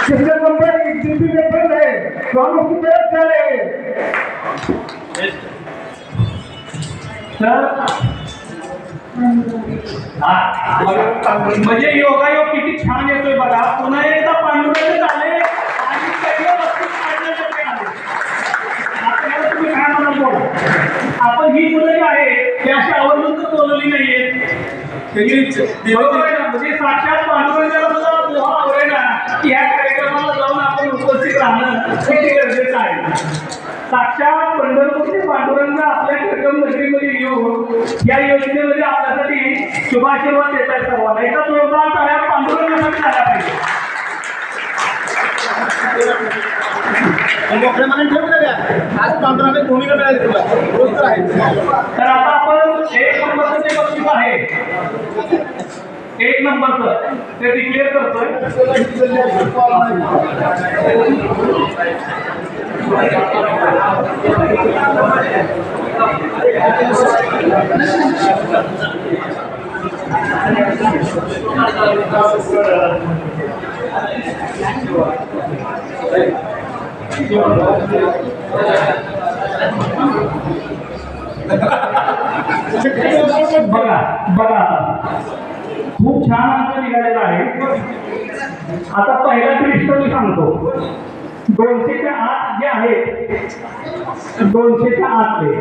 किसका number DP में बंद है तो हम उसकी तरफ चले। म्हणजे योगायोग किती छान येतोय बघा। पुन्हा एकदा पांडुरंग झाले आणि सगळे वस्तू काढण्यासाठी आले। आपल्याला तुम्ही काय म्हणा बोला, आपण ही मुलं जी आहे ती अशी आवर्जून तर बोलवली नाहीये, बरोबर आहे ना? म्हणजे साक्षात पांडुरंगाला सुद्धा पोहा आवडेल ना की ह्या कार्यक्रमाला जाऊन आपण उपस्थित राहणं किती गरजेचं आहे। साक्षात पंढरपूरचे पांडुरंग आपल्या कर्कम नगरीमध्ये येऊन या योजनेमध्ये आपल्यासाठी शुभाशीर्वाद देतात सर्वांना। एका जोरदार टाळ्या पांडुरंगासाठी झाल्या पाहिजे। आज पांडुरंगाची भूमिका मिळाली तुला तर आता आपण एक नंबरचं जे बक्षीस आहे, एक नंबरचं ते डिक्लेअर करतोय। बघा बघा खूप छान अंक निघालेला आहे। आता पहिला ट्विस्ट मी सांगतो, 200च्या आत जे आहे, 200च्या आतले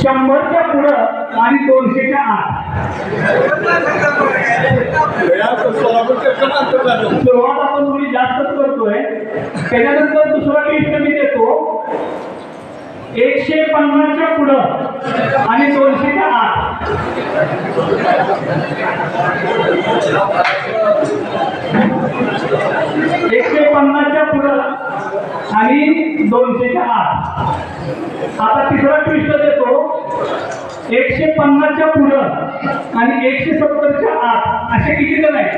100च्या पुढं आणि 200च्या आत सुरुवात आपण थोडी जास्तच करतोय। त्याच्यानंतर दुसरा ट्विस्ट मी देतो, 150च्या पुढं आणि 200च्या आत। 150च्या पुढं आणि 200च्या आत। आता तिसरा ट्विस्ट देतो, 150च्या पुढं आणि 170च्या आत। असे किती जण आहेत?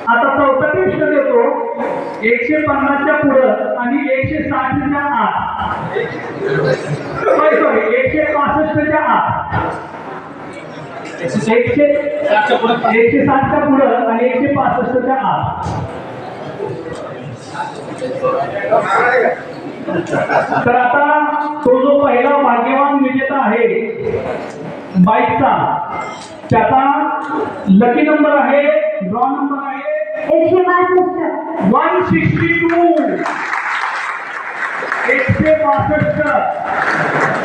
आता चौथा ट्विस्ट देतो, 150च्या पुढं आणि 160च्या आत, सॉरी 165च्या आत। 160च्या पुढं आणि 165च्या आत। तर आता तो जो पहिला भाग्यवान विजेता आहे बाईकचा, त्याचा लकी नंबर आहे, ड्रॉ नंबर आहे 162। 162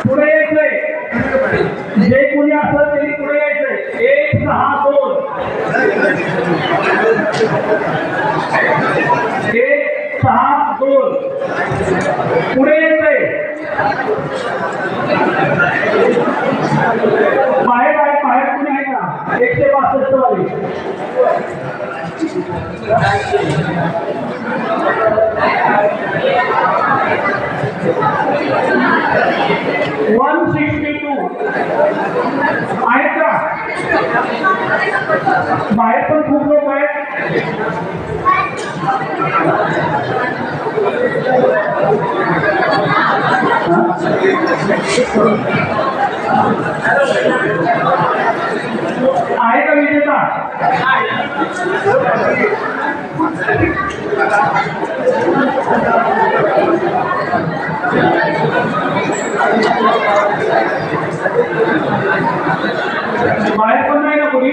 पुढे यायचंय, जे कोणी असलं तरी पुढे यायचंय। 162 162 पुढे यायचंय। बाहेर कोणी आहे का? 162 वाले 162 आहेत का? बाहेर पण खूप लोक आहेत। आहे का विजेता? बाहेर पण नाही ना कोणी?